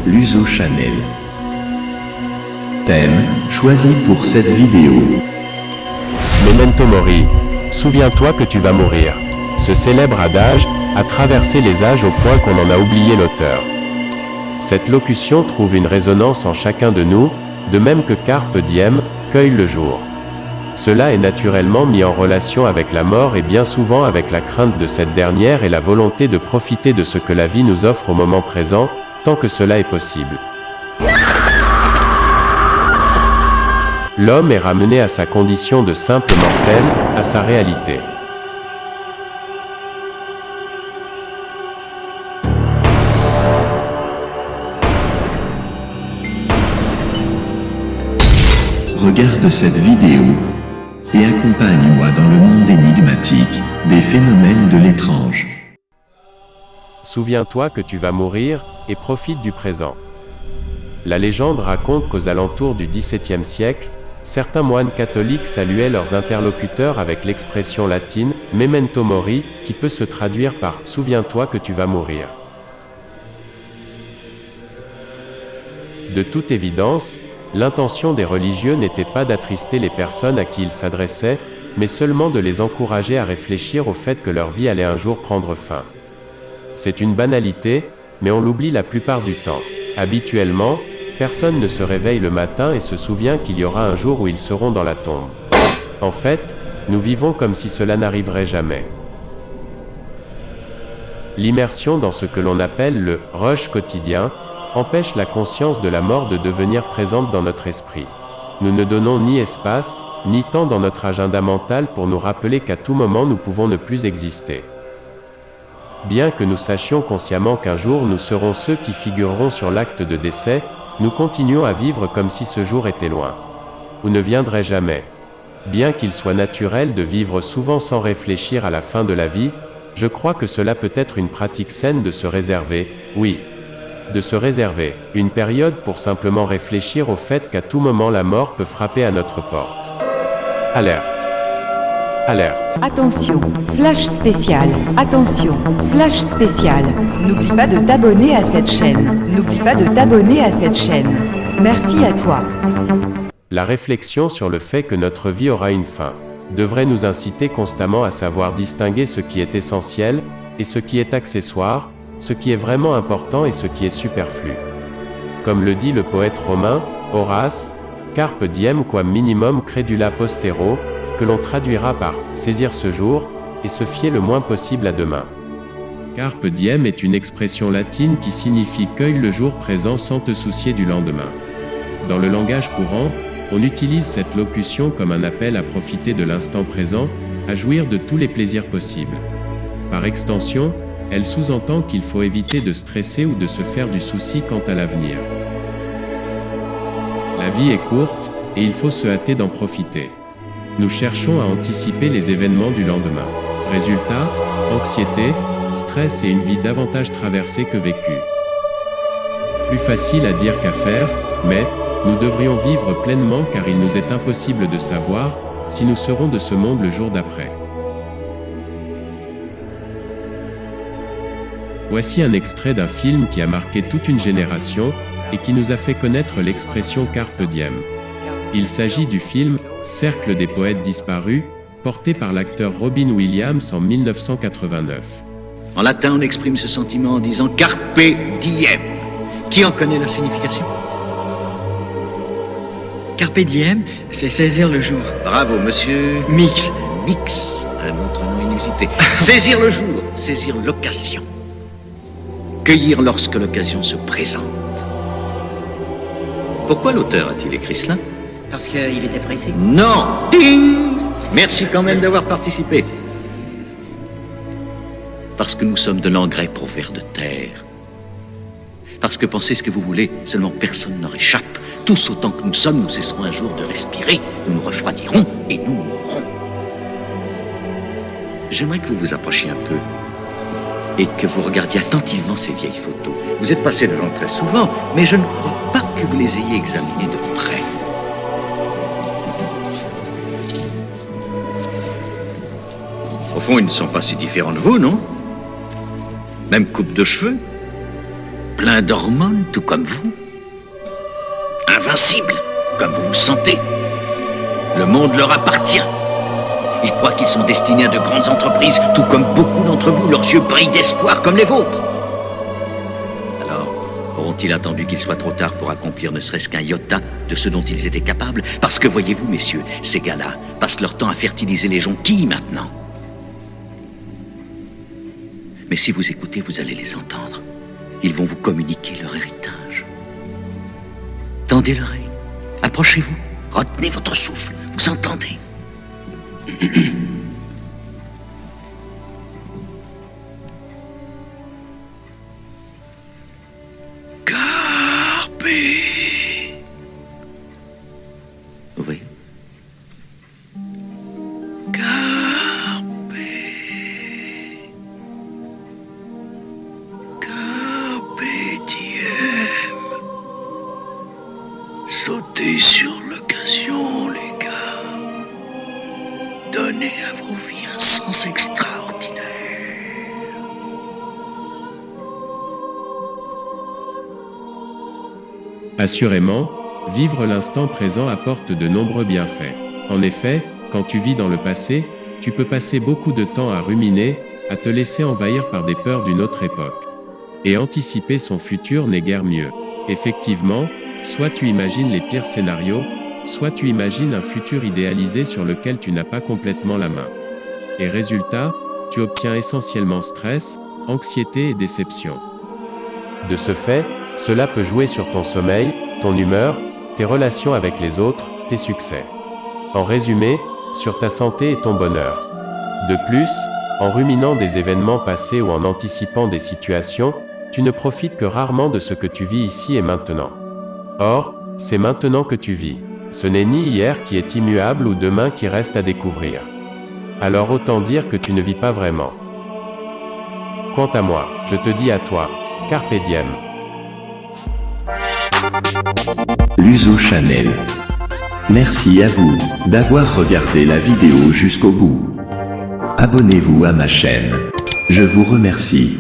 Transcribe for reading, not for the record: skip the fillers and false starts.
Luso Chanel. Thème choisi pour cette vidéo. Memento mori. Souviens-toi que tu vas mourir. Ce célèbre adage a traversé les âges au point qu'on en a oublié l'auteur. Cette locution trouve une résonance en chacun de nous, de même que carpe diem, cueille le jour. Cela est naturellement mis en relation avec la mort et bien souvent avec la crainte de cette dernière et la volonté de profiter de ce que la vie nous offre au moment présent, tant que cela est possible. L'homme est ramené à sa condition de simple mortel, à sa réalité. Regarde cette vidéo et accompagne-moi dans le monde énigmatique des phénomènes de l'étrange. Souviens-toi que tu vas mourir, et profite du présent. La légende raconte qu'aux alentours du XVIIe siècle, certains moines catholiques saluaient leurs interlocuteurs avec l'expression latine « memento mori » qui peut se traduire par « souviens-toi que tu vas mourir ». De toute évidence, l'intention des religieux n'était pas d'attrister les personnes à qui ils s'adressaient, mais seulement de les encourager à réfléchir au fait que leur vie allait un jour prendre fin. C'est une banalité, mais on l'oublie la plupart du temps. Habituellement, personne ne se réveille le matin et se souvient qu'il y aura un jour où ils seront dans la tombe. En fait, nous vivons comme si cela n'arriverait jamais. L'immersion dans ce que l'on appelle le « rush quotidien » empêche la conscience de la mort de devenir présente dans notre esprit. Nous ne donnons ni espace, ni temps dans notre agenda mental pour nous rappeler qu'à tout moment nous pouvons ne plus exister. Bien que nous sachions consciemment qu'un jour nous serons ceux qui figureront sur l'acte de décès, nous continuons à vivre comme si ce jour était loin. Ou ne viendrait jamais. Bien qu'il soit naturel de vivre souvent sans réfléchir à la fin de la vie, je crois que cela peut être une pratique saine de se réserver, oui, de se réserver une période pour simplement réfléchir au fait qu'à tout moment la mort peut frapper à notre porte. Alerte. Alerte. Attention, flash spécial. Attention, flash spécial. N'oublie pas de t'abonner à cette chaîne. N'oublie pas de t'abonner à cette chaîne. Merci à toi. La réflexion sur le fait que notre vie aura une fin devrait nous inciter constamment à savoir distinguer ce qui est essentiel et ce qui est accessoire, ce qui est vraiment important et ce qui est superflu. Comme le dit le poète romain, Horace, carpe diem quam minimum credula postero, que l'on traduira par « saisir ce jour » et se fier le moins possible à demain. Carpe diem est une expression latine qui signifie « cueille le jour présent sans te soucier du lendemain ». Dans le langage courant, on utilise cette locution comme un appel à profiter de l'instant présent, à jouir de tous les plaisirs possibles. Par extension, elle sous-entend qu'il faut éviter de stresser ou de se faire du souci quant à l'avenir. La vie est courte, et il faut se hâter d'en profiter. Nous cherchons à anticiper les événements du lendemain. Résultat, anxiété, stress et une vie davantage traversée que vécue. Plus facile à dire qu'à faire, mais nous devrions vivre pleinement car il nous est impossible de savoir si nous serons de ce monde le jour d'après. Voici un extrait d'un film qui a marqué toute une génération et qui nous a fait connaître l'expression carpe diem. Il s'agit du film Cercle des poètes disparus, porté par l'acteur Robin Williams en 1989. En latin, on exprime ce sentiment en disant carpe diem. Qui en connaît la signification? Carpe diem, c'est saisir le jour. Bravo, monsieur. Mix. Mix, un autre nom inusité. Saisir le jour, saisir l'occasion. Cueillir lorsque l'occasion se présente. Pourquoi l'auteur a-t-il écrit cela? Parce qu'il était pressé. Non! Ding! Merci quand même d'avoir participé. Parce que nous sommes de l'engrais pour vers de terre. Parce que pensez ce que vous voulez, seulement personne n'en échappe. Tous autant que nous sommes, nous cesserons un jour de respirer, nous nous refroidirons et nous mourrons. J'aimerais que vous vous approchiez un peu et que vous regardiez attentivement ces vieilles photos. Vous êtes passé devant très souvent, mais je ne crois pas que vous les ayez examinées de près. Au fond, ils ne sont pas si différents de vous, non? Même coupe de cheveux, plein d'hormones, tout comme vous. Invincibles, comme vous vous sentez. Le monde leur appartient. Ils croient qu'ils sont destinés à de grandes entreprises, tout comme beaucoup d'entre vous, leurs yeux brillent d'espoir comme les vôtres. Alors, auront-ils attendu qu'il soit trop tard pour accomplir ne serait-ce qu'un iota de ce dont ils étaient capables? Parce que, voyez-vous, messieurs, ces gars-là passent leur temps à fertiliser les jonquilles maintenant. Mais si vous écoutez, vous allez les entendre. Ils vont vous communiquer leur héritage. Tendez l'oreille, approchez-vous, retenez votre souffle, vous entendez? Carpe. Oui. Carpe. Carpe diem. Sautez sur l'occasion, les gars. Donnez à vos vies un sens extraordinaire. Assurément, vivre l'instant présent apporte de nombreux bienfaits. En effet, quand tu vis dans le passé, tu peux passer beaucoup de temps à ruminer, à te laisser envahir par des peurs d'une autre époque. Et anticiper son futur n'est guère mieux. Effectivement, soit tu imagines les pires scénarios, soit tu imagines un futur idéalisé sur lequel tu n'as pas complètement la main. Et résultat, tu obtiens essentiellement stress, anxiété et déception. De ce fait, cela peut jouer sur ton sommeil, ton humeur, tes relations avec les autres, tes succès. En résumé, sur ta santé et ton bonheur. De plus, en ruminant des événements passés ou en anticipant des situations, tu ne profites que rarement de ce que tu vis ici et maintenant. Or, c'est maintenant que tu vis. Ce n'est ni hier qui est immuable ou demain qui reste à découvrir. Alors autant dire que tu ne vis pas vraiment. Quant à moi, je te dis à toi, Carpe diem. L'Uso Channel. Merci à vous d'avoir regardé la vidéo jusqu'au bout. Abonnez-vous à ma chaîne. Je vous remercie.